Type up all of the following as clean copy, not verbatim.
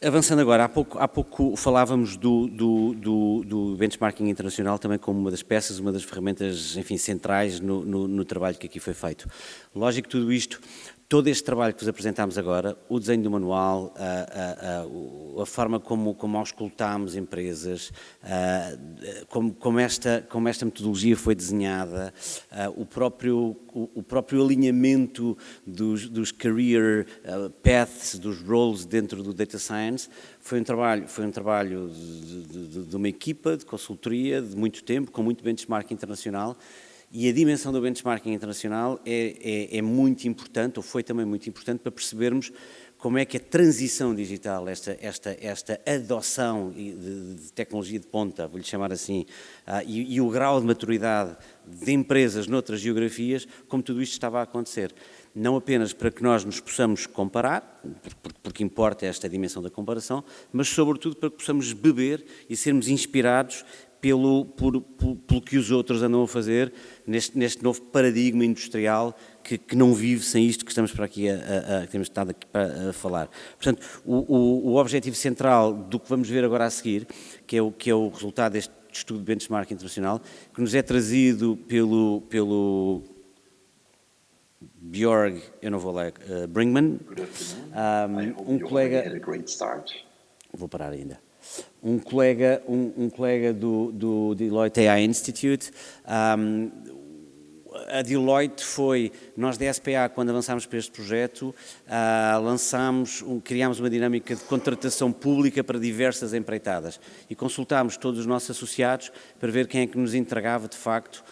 Avançando agora, há pouco falávamos do benchmarking internacional também como uma das peças, uma das ferramentas, enfim, centrais no trabalho que aqui foi feito. Lógico que tudo isto, todo este trabalho que vos apresentámos agora, o desenho do manual, a forma como auscultámos empresas, como esta metodologia foi desenhada, o próprio alinhamento dos career paths, dos roles dentro do Data Science, foi um trabalho de uma equipa de consultoria de muito tempo, com muito benchmarking internacional. E a dimensão do benchmarking internacional é muito importante, ou foi também muito importante, para percebermos como é que a transição digital, esta adoção de tecnologia de ponta, vou-lhe chamar assim, e o grau de maturidade de empresas noutras geografias, como tudo isto estava a acontecer. Não apenas para que nós nos possamos comparar, porque importa esta dimensão da comparação, mas sobretudo para que possamos beber e sermos inspirados pelo que os outros andam a fazer neste novo paradigma industrial que não vive sem isto que estamos para aqui que temos estado aqui para falar. Portanto, o objetivo central do que vamos ver agora a seguir, que é o resultado deste estudo de benchmark internacional, que nos é trazido pelo Björn, eu não vou ler, Bringmann, colega... Vou parar ainda. Um colega do Deloitte AI Institute. A Deloitte nós da SPA, quando avançámos para este projeto, criámos uma dinâmica de contratação pública para diversas empreitadas e consultámos todos os nossos associados para ver quem é que nos entregava, de facto,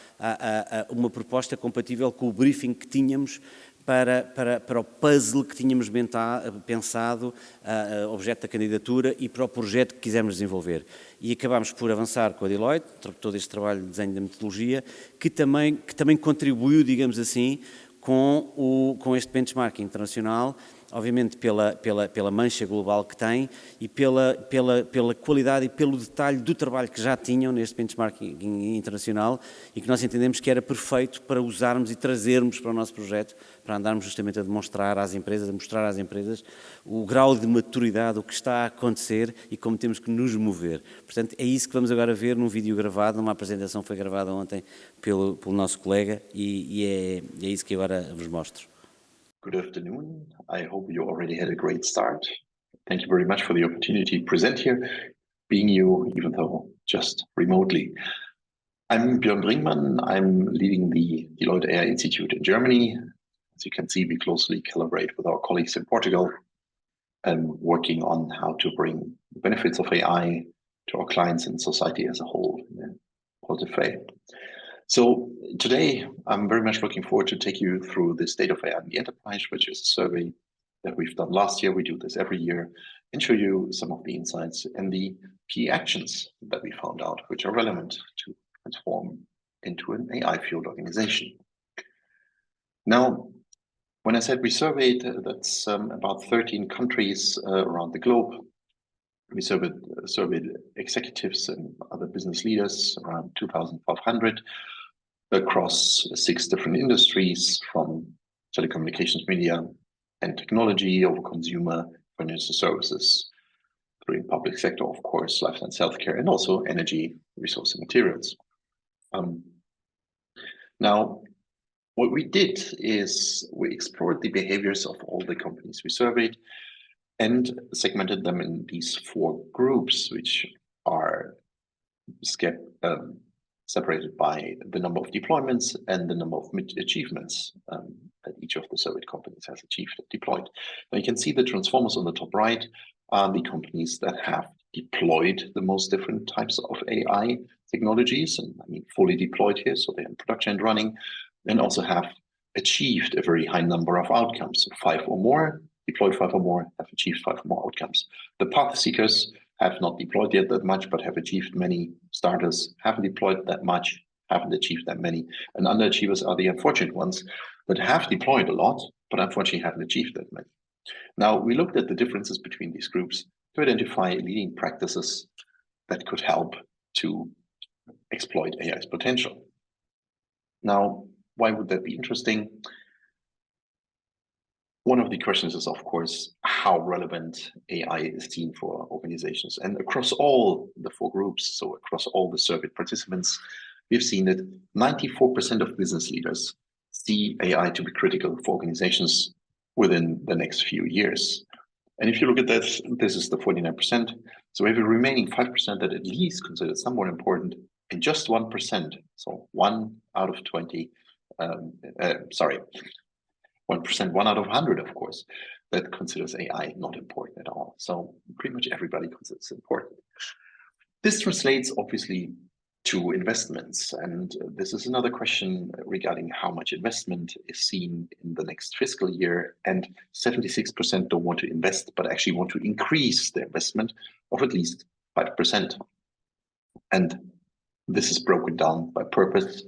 uma proposta compatível com o briefing que tínhamos para o puzzle que tínhamos pensado, objeto da candidatura e para o projeto que quisemos desenvolver. E acabámos por avançar com a Deloitte, todo este trabalho de desenho da metodologia, que também contribuiu, digamos assim, com este benchmarking internacional, obviamente pela mancha global que tem e pela qualidade e pelo detalhe do trabalho que já tinham neste benchmarking internacional e que nós entendemos que era perfeito para usarmos e trazermos para o nosso projeto, para andarmos justamente a mostrar às empresas o grau de maturidade, o que está a acontecer e como temos que nos mover. Portanto, é isso que vamos agora ver num vídeo gravado, numa apresentação que foi gravada ontem pelo nosso colega e é isso que agora vos mostro. Good afternoon. I hope you already had a great start. Thank you very much for the opportunity to present here, being you, even though just remotely. I'm Björn Bringmann. I'm leading the Deloitte AI Institute in Germany. As you can see, we closely collaborate with our colleagues in Portugal and working on how to bring the benefits of AI to our clients and society as a whole in a positive way. So today, I'm very much looking forward to take you through the state of AI in the enterprise, which is a survey that we've done last year. We do this every year and show you some of the insights and the key actions that we found out, which are relevant to transform into an AI-fueled organization. Now, when I said we surveyed, that's about 13 countries around the globe. We surveyed executives and other business leaders, around 2,500, across 6 different industries, from telecommunications, media, and technology, over consumer, financial services, through the public sector, of course, life science, healthcare, and also energy, resource, and materials. Now, what we did is we explored the behaviors of all the companies we surveyed and segmented them in these 4 groups, which are separated by the number of deployments and the number of achievements that each of the surveyed companies has achieved and deployed. Now you can see the transformers on the top right are the companies that have deployed the most different types of AI technologies, and I mean fully deployed here, so they're in production and running, and also have achieved a very high number of outcomes. So 5 or more, deployed 5 or more, have achieved 5 or more outcomes. The path seekers have not deployed yet that much, but have achieved many. Starters haven't deployed that much, haven't achieved that many. And underachievers are the unfortunate ones that have deployed a lot, but unfortunately haven't achieved that many. Now, we looked at the differences between these groups to identify leading practices that could help to exploit AI's potential. Now, why would that be interesting? one of the questions is, of course, how relevant AI is seen for organizations. And across all the 4 groups, so across all the surveyed participants, we've seen that 94% of business leaders see AI to be critical for organizations within the next few years. And if you look at this, this is the 49%. So we have a remaining 5% that at least considered somewhat important, and just 1%, so 1 out of 20, 1%, 1 out of 100, of course, that considers AI not important at all. So pretty much everybody considers it important. This translates obviously to investments. And this is another question regarding how much investment is seen in the next fiscal year. And 76% don't want to invest, but actually want to increase their investment of at least 5%. And this is broken down by purpose.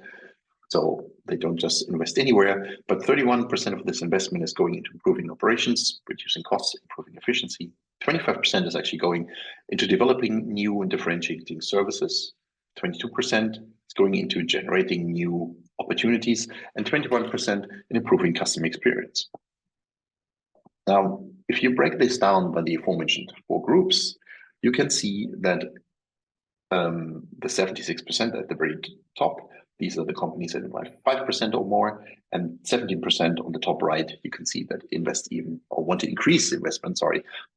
So they don't just invest anywhere, but 31% of this investment is going into improving operations, reducing costs, improving efficiency. 25% is actually going into developing new and differentiating services. 22% is going into generating new opportunities, and 21% in improving customer experience. Now, if you break this down by the aforementioned 4 groups, you can see that the 76% at the very top, these are the companies that invest 5% or more, and 17% on the top right, you can see that invest even, or want to increase investment,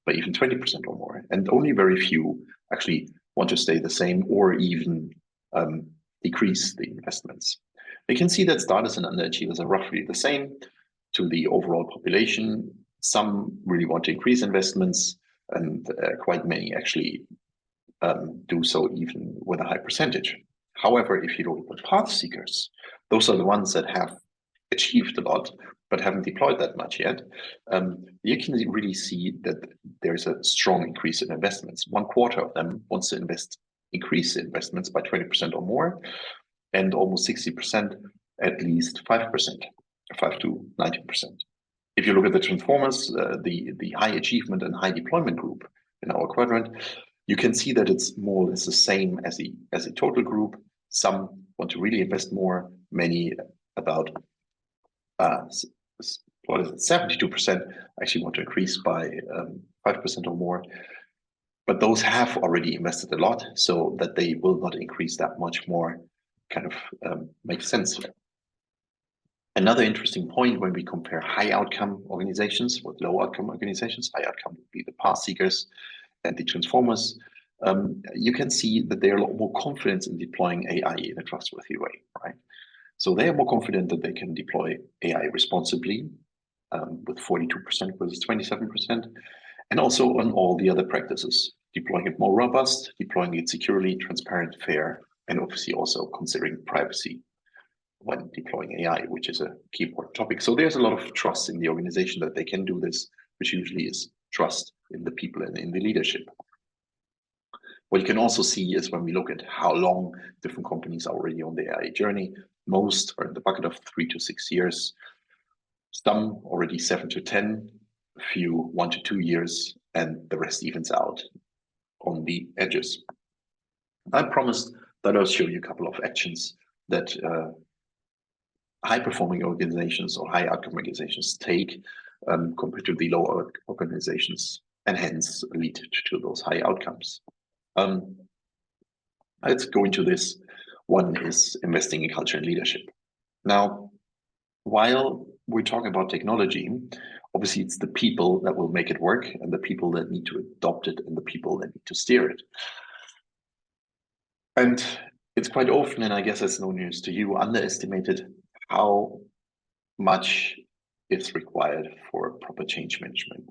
by even 20% or more. And only very few actually want to stay the same or even decrease the investments. You can see that starters and underachievers are roughly the same to the overall population. Some really want to increase investments, and quite many actually do so even with a high percentage. However, if you look at the path seekers, those are the ones that have achieved a lot but haven't deployed that much yet. You can really see that there's a strong increase in investments. 1/4 of them wants to increase investments by 20% or more, and almost 60% at least 5%, 5 to 19%. If you look at the transformers, the high achievement and high deployment group in our quadrant, you can see that it's more or less the same as a total group. Some want to really invest more, many, about 72% actually want to increase by 5% or more. But those have already invested a lot, so that they will not increase that much more kind of makes sense. Another interesting point when we compare high outcome organizations with low outcome organizations, high outcome would be the path seekers and the transformers, you can see that they are a lot more confident in deploying AI in a trustworthy way, right? So they are more confident that they can deploy AI responsibly, with 42% versus 27%, and also on all the other practices, deploying it more robust, deploying it securely, transparent, fair, and obviously also considering privacy when deploying AI, which is a key important topic. So there's a lot of trust in the organization that they can do this, which usually is trust in the people and in the leadership. What you can also see is when we look at how long different companies are already on the AI journey, most are in the bucket of 3 to 6 years, some already 7 to 10, a few 1 to 2 years, and the rest evens out on the edges. I promised that I'll show you a couple of actions that high-performing organizations or high-outcome organizations take compared to the lower organizations, and hence lead to those high outcomes. Let's go into this. One is investing in culture and leadership. Now, while we're talking about technology, obviously it's the people that will make it work, and the people that need to adopt it, and the people that need to steer it. And it's quite often, and I guess it's no news to you, underestimated how much is required for proper change management.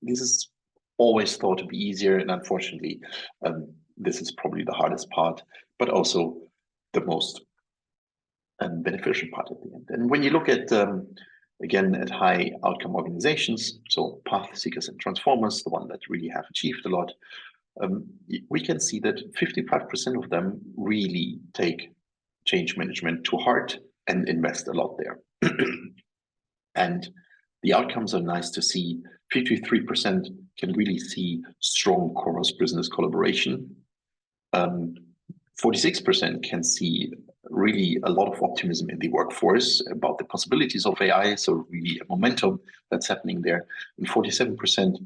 This is always thought to be easier, and unfortunately, this is probably the hardest part, but also the most beneficial part at the end. And when you look at, again, at high outcome organizations, so path seekers and transformers, the one that really have achieved a lot, we can see that 55% of them really take change management to heart and invest a lot there. And the outcomes are nice to see. 53% can really see strong cross-business collaboration. 46% can see really a lot of optimism in the workforce about the possibilities of AI. So really a momentum that's happening there. And 47%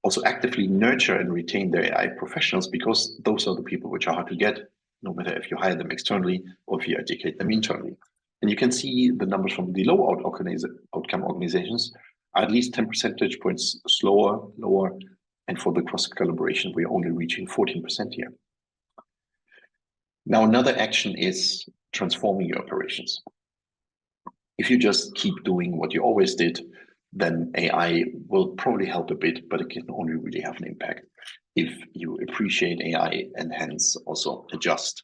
also actively nurture and retain their AI professionals, because those are the people which are hard to get, no matter if you hire them externally or if you educate them internally. And you can see the numbers from the low outcome organizations are at least 10 percentage points lower. And for the cross collaboration, we're only reaching 14% here. Now, another action is transforming your operations. If you just keep doing what you always did, then AI will probably help a bit, but it can only really have an impact if you appreciate AI and hence also adjust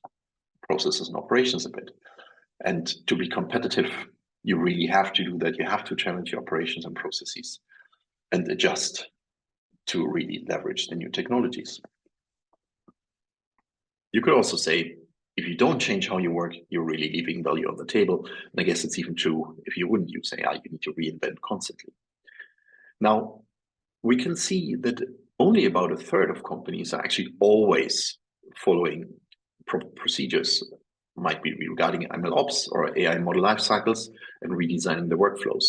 processes and operations a bit. And to be competitive, you really have to do that. You have to challenge your operations and processes and adjust to really leverage the new technologies. You could also say, if you don't change how you work, you're really leaving value on the table. And I guess it's even true if you wouldn't use AI, you need to reinvent constantly. Now, we can see that only about a third of companies are actually always following proper procedures, might be regarding MLOps or AI model life cycles, and redesigning the workflows,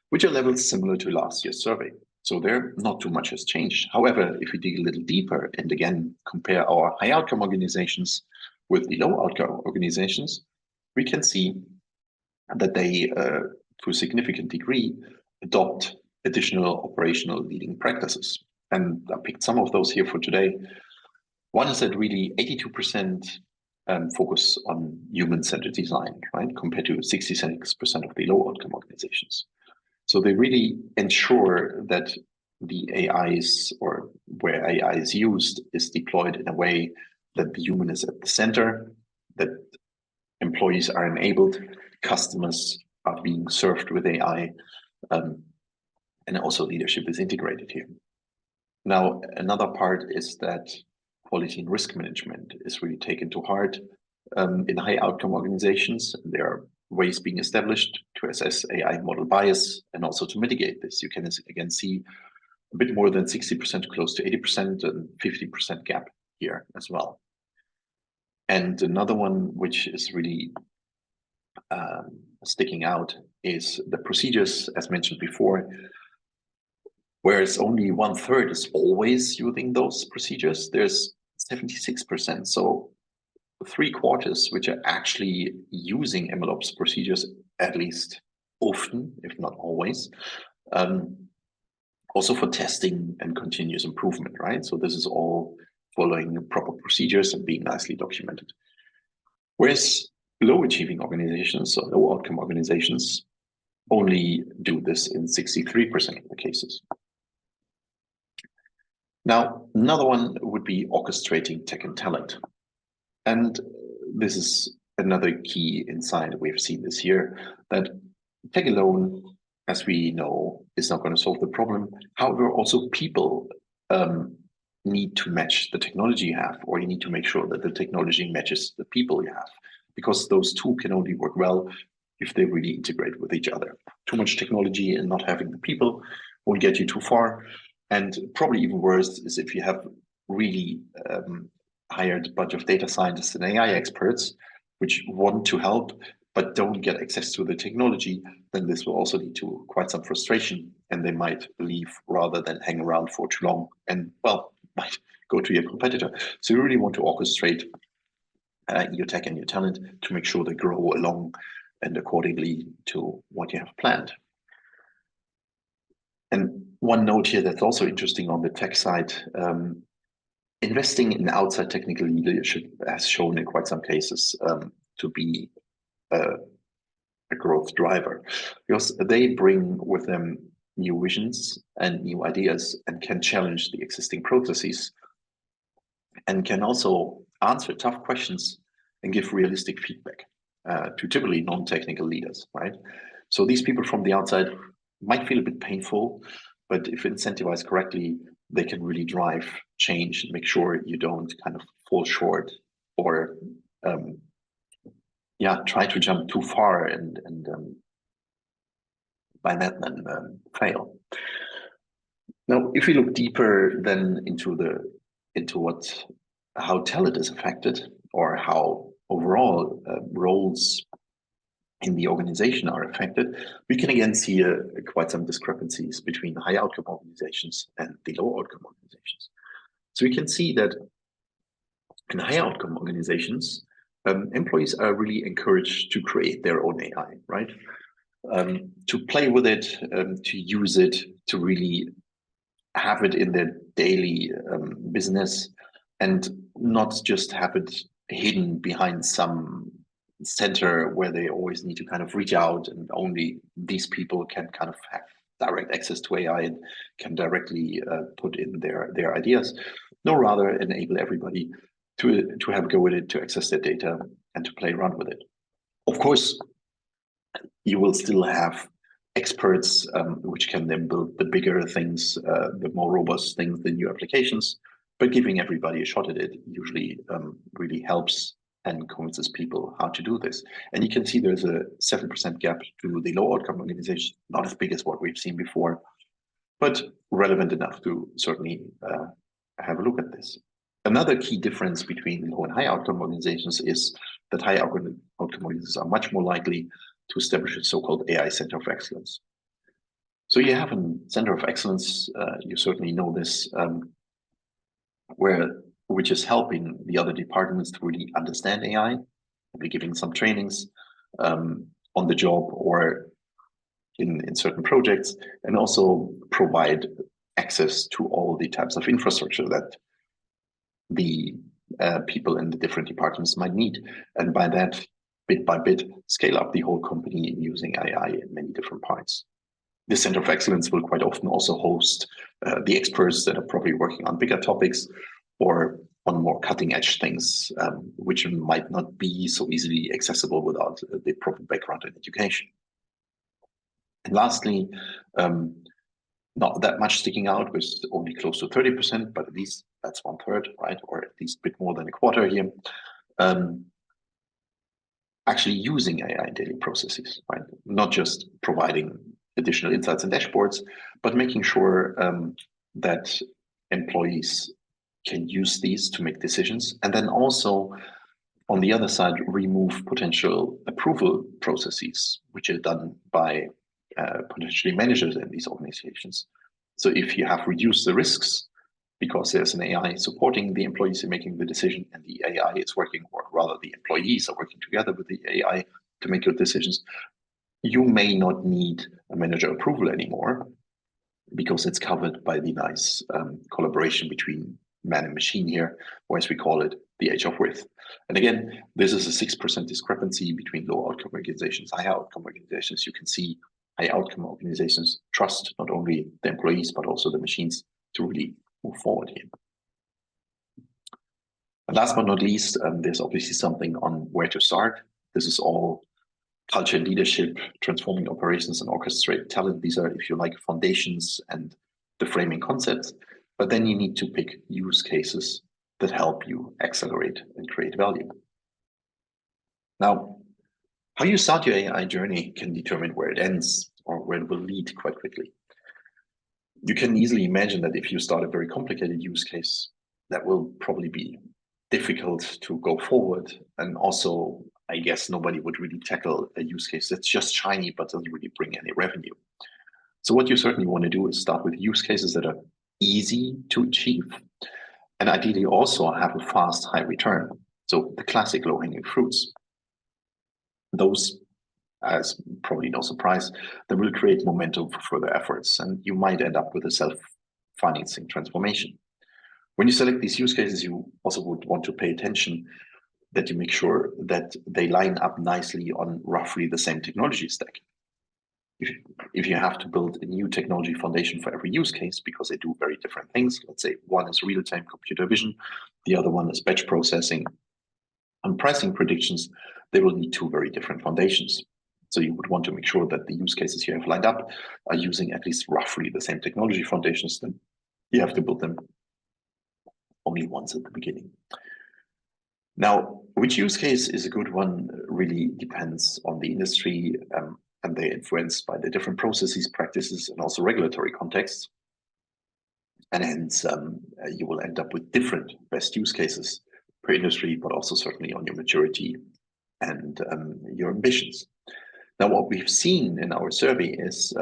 which are levels similar to last year's survey. So there, not too much has changed. However, if we dig a little deeper and again compare our high outcome organizations with the low outcome organizations, we can see that they, to a significant degree, adopt additional operational leading practices. And I picked some of those here for today. One is that really 82% focus on human-centered design, right, compared to 66% of the low outcome organizations. So they really ensure that the AIs, or where AI is used, is deployed in a way that the human is at the center, that employees are enabled, customers are being served with AI, and also leadership is integrated here. Now, another part is that quality and risk management is really taken to heart in high outcome organizations. There are ways being established to assess AI model bias and also to mitigate this. You can again see a bit more than 60%, close to 80%, and 50% gap here as well. And another one which is really sticking out is the procedures, as mentioned before, whereas only 1/3 is always using those procedures. There's 76%, so 3/4, which are actually using MLOps procedures at least often, if not always, also for testing and continuous improvement, right? So this is all following proper procedures and being nicely documented. Whereas low achieving organizations or low outcome organizations only do this in 63% of the cases. Now, another one would be orchestrating tech and talent. And this is another key insight we've seen this year, that tech alone, as we know, is not going to solve the problem. However, also people need to match the technology you have, or you need to make sure that the technology matches the people you have, because those two can only work well if they really integrate with each other. Too much technology and not having the people won't get you too far. And probably even worse is if you have really hired a bunch of data scientists and AI experts which want to help but don't get access to the technology, then this will also lead to quite some frustration, and they might leave rather than hang around for too long and, well, might go to your competitor. So you really want to orchestrate your tech and your talent to make sure they grow along and accordingly to what you have planned. And one note here that's also interesting on the tech side, investing in outside technical leadership has shown in quite some cases to be a growth driver, because they bring with them new visions and new ideas and can challenge the existing processes and can also answer tough questions and give realistic feedback to typically non-technical leaders, right? So these people from the outside might feel a bit painful, but if incentivized correctly, they can really drive change and make sure you don't kind of fall short or try to jump too far and by that then fail. Now, if we look deeper then into how talent is affected, or how overall roles in the organization are affected, we can again see quite some discrepancies between high outcome organizations and the low outcome organizations. So we can see that in high outcome organizations, employees are really encouraged to create their own AI, right? To play with it, to use it, to really have it in their daily business, and not just have it hidden behind some center where they always need to kind of reach out, and only these people can kind of have direct access to AI and can directly put in their ideas. No, rather enable everybody to have a go with it, to access their data, and to play around with it. Of course, you will still have experts which can then build the bigger things, the more robust things, the new applications. But giving everybody a shot at it usually really helps and convinces people how to do this. And you can see there's a 7% gap to the low outcome organization, not as big as what we've seen before, but relevant enough to certainly have a look at this. Another key difference between low and high outcome organizations is that high outcome organizations are much more likely to establish a so-called AI Center of Excellence. So you have a Center of Excellence, you certainly know this, which is helping the other departments to really understand AI, maybe giving some trainings on the job or in certain projects, and also provide access to all the types of infrastructure that the people in the different departments might need. And by that, bit by bit, scale up the whole company using AI in many different parts. The Center of Excellence will quite often also host the experts that are probably working on bigger topics or on more cutting edge things, which might not be so easily accessible without the proper background in education. And lastly, not that much sticking out with only close to 30%, but at least that's 1/3, right? Or at least a bit more than a quarter here. Actually using AI in daily processes, right? Not just providing additional insights and dashboards, but making sure that employees can use these to make decisions. And then also, on the other side, remove potential approval processes, which are done by potentially managers in these organizations. So if you have reduced the risks because there's an AI supporting the employees in making the decision, and the AI is working, or rather the employees are working together with the AI to make your decisions, you may not need a manager approval anymore because it's covered by the nice collaboration between man and machine here, or as we call it, the age of width. And again, this is a 6% discrepancy between low outcome organizations, high outcome organizations. You can see high outcome organizations trust not only the employees, but also the machines to really move forward here. And last but not least, there's obviously something on where to start. This is all culture and leadership, transforming operations and orchestrate talent. These are, if you like, foundations and the framing concepts. But then you need to pick use cases that help you accelerate and create value. Now, how you start your AI journey can determine where it ends or where it will lead quite quickly. You can easily imagine that if you start a very complicated use case, that will probably be difficult to go forward. And also, I guess nobody would really tackle a use case that's just shiny but doesn't really bring any revenue. So what you certainly want to do is start with use cases that are easy to achieve, and ideally also have a fast, high return. So the classic low-hanging fruits. Those, as probably no surprise, that will create momentum for further efforts, and you might end up with a self-financing transformation. When you select these use cases, you also would want to pay attention that you make sure that they line up nicely on roughly the same technology stack. If you have to build a new technology foundation for every use case, because they do very different things, let's say one is real-time computer vision, the other one is batch processing and pricing predictions, they will need two very different foundations. So you would want to make sure that the use cases you have lined up are using at least roughly the same technology foundations. Then you have to build them only once at the beginning. Now, which use case is a good one really depends on the industry, and they're influenced by the different processes, practices, and also regulatory contexts. And hence, you will end up with different best use cases per industry, but also certainly on your maturity and your ambitions. Now, what we've seen in our survey is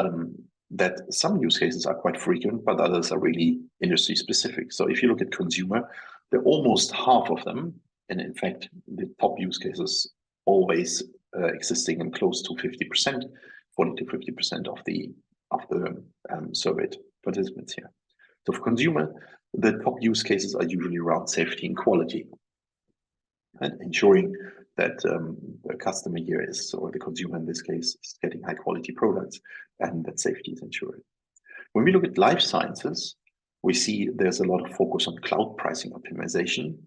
that some use cases are quite frequent, but others are really industry specific. So if you look at consumer, they're almost half of them. And in fact, the top use cases always existing in close to 50%, 40 to 50% of the surveyed participants here. So for consumer, the top use cases are usually around safety and quality, and ensuring that the customer here is, or the consumer in this case, is getting high quality products and that safety is ensured. When we look at life sciences, we see there's a lot of focus on cloud pricing optimization.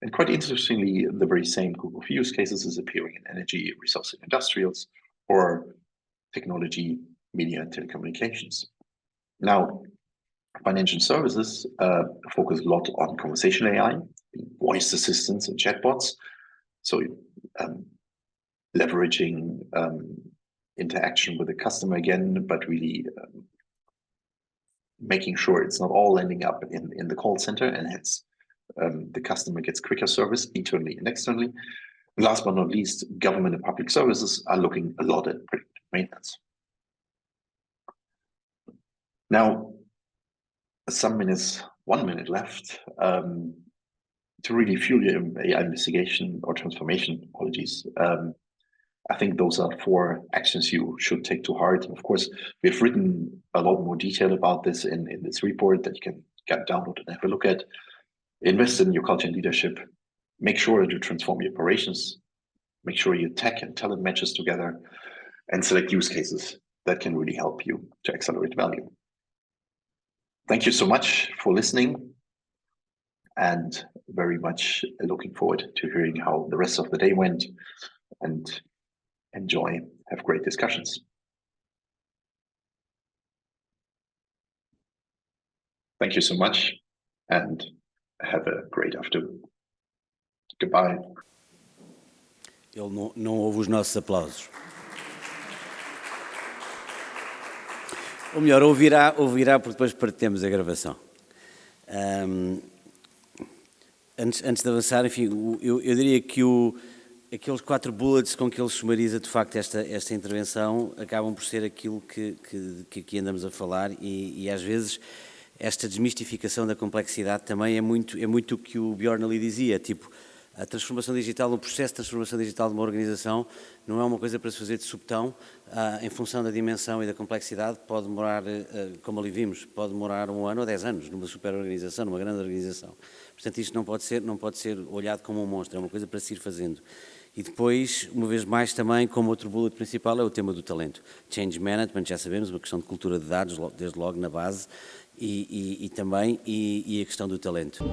And quite interestingly, the very same group of use cases is appearing in energy, resource and industrials, or technology, media and telecommunications. Now, financial services focus a lot on conversational AI, voice assistants and chatbots. So leveraging interaction with the customer again, but really making sure it's not all ending up in the call center, and hence the customer gets quicker service internally and externally. And last but not least, government and public services are looking a lot at predictive maintenance. Now, 1 minute left to really fuel your AI investigation or transformation, apologies. I think those are 4 actions you should take to heart. And of course, we've written a lot more detail about this in this report that you can get download and have a look at. Invest in your culture and leadership. Make sure that you transform your operations. Make sure your tech and talent matches together, and select use cases that can really help you to accelerate value. Thank you so much for listening, and very much looking forward to hearing how the rest of the day went, and have great discussions. Thank you so much, and have a great afternoon. Goodbye. Ele não ouve os nossos aplausos. Ou melhor, ouvirá porque depois partemos a gravação. Antes de avançar, enfim, eu diria que aqueles 4 bullets com que ele sumariza de facto esta intervenção acabam por ser aquilo que aqui andamos a falar, e às vezes esta desmistificação da complexidade também é muito o que o Björn ali dizia, tipo, a transformação digital, o processo de transformação digital de uma organização não é uma coisa para se fazer de subtão, em função da dimensão e da complexidade. Pode demorar, como ali vimos, pode demorar 1 ano ou 10 anos numa super organização, numa grande organização. Portanto, isto não pode ser olhado como um monstro, é uma coisa para se ir fazendo. E depois, uma vez mais também, como outro bullet principal, é o tema do talento. Change management, já sabemos, uma questão de cultura de dados, desde logo na base, e também a questão do talento.